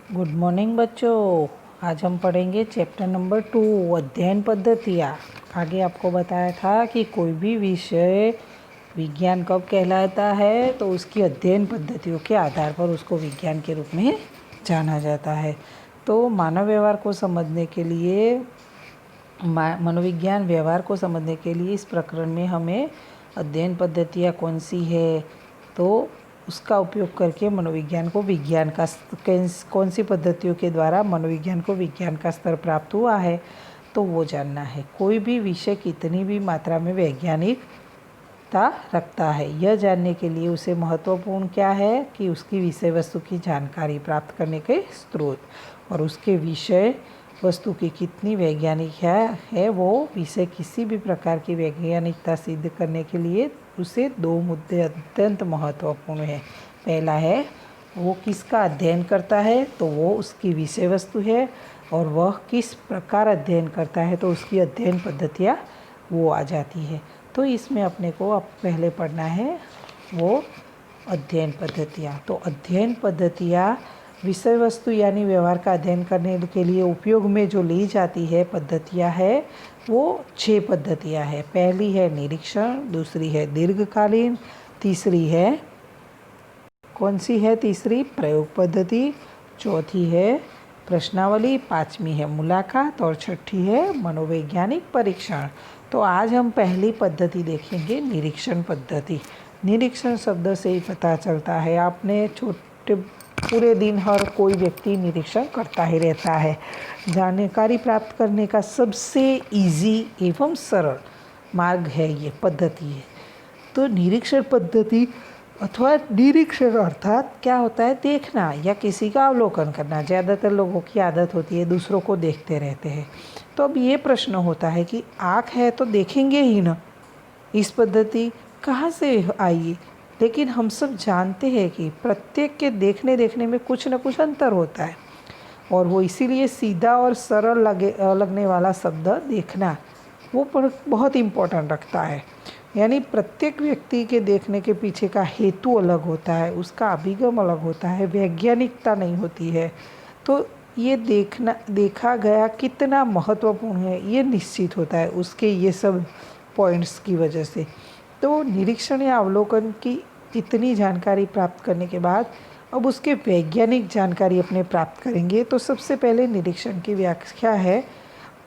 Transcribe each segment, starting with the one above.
Good morning बच्चों। आज हम पढ़ेंगे चैप्टर नंबर 2 अध्ययन पद्धतियाँ। आगे आपको बताया था कि कोई भी विषय विज्ञान कब कहलाता है तो उसकी अध्ययन पद्धतियों के आधार पर उसको विज्ञान के रूप में जाना जाता है। तो मानव व्यवहार को समझने के लिए मनोविज्ञान व्यवहार को समझने के लिए इस प्रकरण में हमें अध्ययन पद्धतियाँ कौन सी है तो उसका उपयोग करके मनोविज्ञान को विज्ञान का कौन सी पद्धतियों के द्वारा मनोविज्ञान को विज्ञान का स्तर प्राप्त हुआ है तो वो जानना है। कोई भी विषय कितनी भी मात्रा में वैज्ञानिकता रखता है यह जानने के लिए उसे महत्वपूर्ण क्या है कि उसकी विषय वस्तु की जानकारी प्राप्त करने के स्रोत और उसके विषय वस्तु की कितनी वैज्ञानिक है वो विषय किसी भी प्रकार की वैज्ञानिकता सिद्ध करने के लिए उसे दो मुद्दे अत्यंत महत्वपूर्ण है। पहला है वो किसका अध्ययन करता है तो वो उसकी विषय वस्तु है, और वह किस प्रकार अध्ययन करता है तो उसकी अध्ययन पद्धतियाँ वो आ जाती है। तो इसमें अपने को अब पहले पढ़ना है वो अध्ययन पद्धतियाँ। तो अध्ययन पद्धतियाँ विषय वस्तु यानी व्यवहार का अध्ययन करने के लिए उपयोग में जो ली जाती है पद्धतियाँ है वो 6 पद्धतियाँ है। पहली है निरीक्षण, दूसरी है दीर्घकालीन, तीसरी है कौन सी है तीसरी प्रयोग पद्धति, चौथी है प्रश्नावली, पांचवी है मुलाकात और छठी है मनोवैज्ञानिक परीक्षण। तो आज हम पहली पद्धति देखेंगे निरीक्षण पद्धति। निरीक्षण शब्द से ही पता चलता है आपने छोटे पूरे दिन हर कोई व्यक्ति निरीक्षण करता ही रहता है। जानकारी प्राप्त करने का सबसे इजी एवं सरल मार्ग है ये पद्धति है। तो निरीक्षण पद्धति अथवा निरीक्षण अर्थात क्या होता है देखना या किसी का अवलोकन करना। ज़्यादातर लोगों की आदत होती है दूसरों को देखते रहते हैं। तो अब ये प्रश्न होता है कि आँख है तो देखेंगे ही ना, इस पद्धति कहाँ से आई। लेकिन हम सब जानते हैं कि प्रत्येक के देखने में कुछ न कुछ अंतर होता है, और वो इसीलिए सीधा और सरल लगने वाला शब्द देखना वो पर बहुत इम्पोर्टेंट रखता है। यानी प्रत्येक व्यक्ति के देखने के पीछे का हेतु अलग होता है, उसका अभिगम अलग होता है, वैज्ञानिकता नहीं होती है। तो ये देखा गया कितना महत्वपूर्ण है ये निश्चित होता है उसके ये सब पॉइंट्स की वजह से। तो निरीक्षण या अवलोकन की इतनी जानकारी प्राप्त करने के बाद अब उसके वैज्ञानिक जानकारी अपने प्राप्त करेंगे। तो सबसे पहले निरीक्षण की व्याख्या है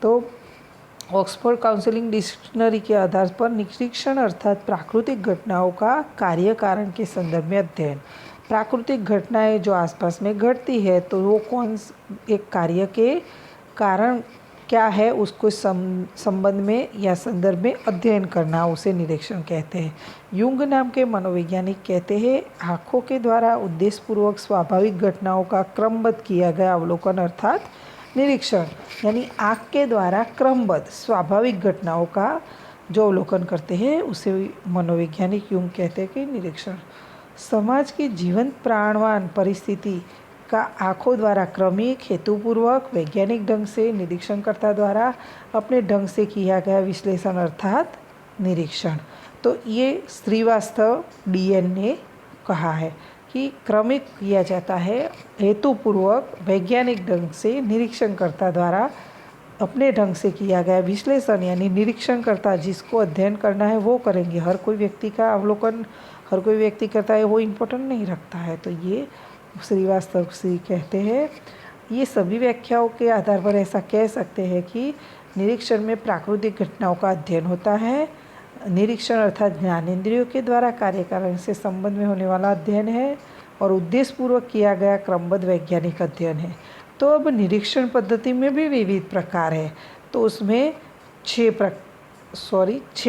तो ऑक्सफोर्ड काउंसिलिंग डिक्शनरी के आधार पर निरीक्षण अर्थात प्राकृतिक घटनाओं का कार्य कारण के संदर्भ में अध्ययन। प्राकृतिक घटनाएं जो आसपास में घटती है तो वो कौन एक कार्य के कारण क्या है उसको संबंध में या संदर्भ में अध्ययन करना उसे निरीक्षण कहते हैं। युंग नाम के मनोवैज्ञानिक कहते हैं आँखों के द्वारा उद्देश्यपूर्वक स्वाभाविक घटनाओं का क्रमबद्ध किया गया अवलोकन अर्थात निरीक्षण। यानी आँख के द्वारा क्रमबद्ध स्वाभाविक घटनाओं का जो अवलोकन करते हैं उसे मनोवैज्ञानिक युंग कहते हैं कि निरीक्षण। समाज की जीवंत प्राणवान परिस्थिति का आँखों द्वारा क्रमिक हेतुपूर्वक वैज्ञानिक ढंग से निरीक्षणकर्ता द्वारा अपने ढंग से किया गया विश्लेषण अर्थात निरीक्षण। तो ये श्रीवास्तव DN ने कहा है कि क्रमिक किया जाता है हेतुपूर्वक वैज्ञानिक ढंग से निरीक्षणकर्ता द्वारा अपने ढंग से किया गया विश्लेषण। यानी निरीक्षणकर्ता जिसको अध्ययन करना है वो करेंगे, हर कोई व्यक्ति का अवलोकन हर कोई व्यक्ति करता है वो इम्पोर्टेंट नहीं रखता है। तो ये श्रीवास्तव श्री कहते हैं ये सभी व्याख्याओं के आधार पर ऐसा कह सकते हैं कि निरीक्षण में प्राकृतिक घटनाओं का अध्ययन होता है। निरीक्षण अर्थात ज्ञानेंद्रियों के द्वारा कार्यकारण से संबंध में होने वाला अध्ययन है और उद्देश्यपूर्वक किया गया क्रमबद्ध वैज्ञानिक अध्ययन है। तो अब निरीक्षण पद्धति में भी विविध प्रकार है तो उसमें 6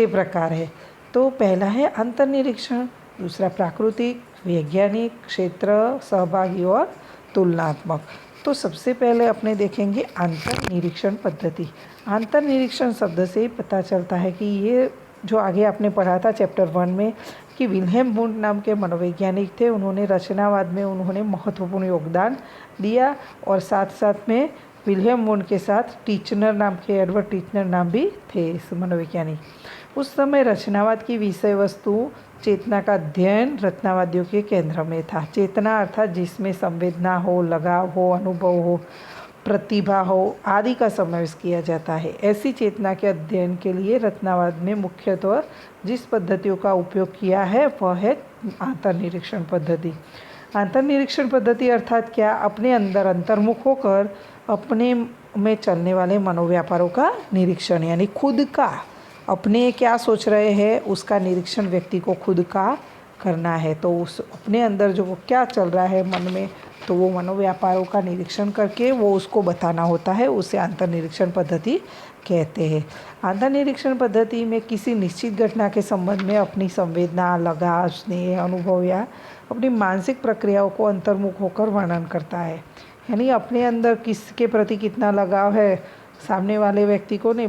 प्रकार है। तो पहला है अंतर्निरीक्षण, दूसरा प्राकृतिक, वैज्ञानिक, क्षेत्र सहभागी और तुलनात्मक। तो सबसे पहले अपने देखेंगे अंतर्निरीक्षण पद्धति। अंतर्निरीक्षण शब्द से पता चलता है कि ये जो आगे आपने पढ़ा था चैप्टर 1 में कि विल्हेम वुंड नाम के मनोवैज्ञानिक थे, उन्होंने रचनावाद में उन्होंने महत्वपूर्ण योगदान दिया और साथ साथ में विल्हेम वुंड के साथ टीचनर नाम के एडवर्ड टीचनर नाम भी थे इस मनोवैज्ञानिक। उस समय रचनावाद की विषय वस्तु चेतना का अध्ययन रत्नावादियों के केंद्र में था। चेतना अर्थात जिसमें संवेदना हो, लगाव हो, अनुभव हो, प्रतिभा हो आदि का समावेश किया जाता है। ऐसी चेतना के अध्ययन के लिए रत्नावाद ने मुख्यतः जिस पद्धतियों का उपयोग किया है वह है अंतर्निरीक्षण पद्धति। अंतर्निरीक्षण पद्धति अर्थात क्या? अपने अंदर अंतर्मुख होकर अपने में चलने वाले मनोव्यापारों का निरीक्षण, यानी खुद का अपने क्या सोच रहे हैं उसका निरीक्षण व्यक्ति को खुद का करना है। तो उस अपने अंदर जो क्या चल रहा है मन में, तो वो मनोव्यापारों का निरीक्षण करके वो उसको बताना होता है, उसे अंतर्निरीक्षण पद्धति कहते हैं। अंतर्निरीक्षण पद्धति में किसी निश्चित घटना के संबंध में अपनी संवेदना, लगाव, स्नेह, अनुभव या अपनी मानसिक प्रक्रियाओं को अंतर्मुख होकर वर्णन करता है। यानी अपने अंदर किसके प्रति कितना लगाव है, सामने वाले व्यक्ति को नहीं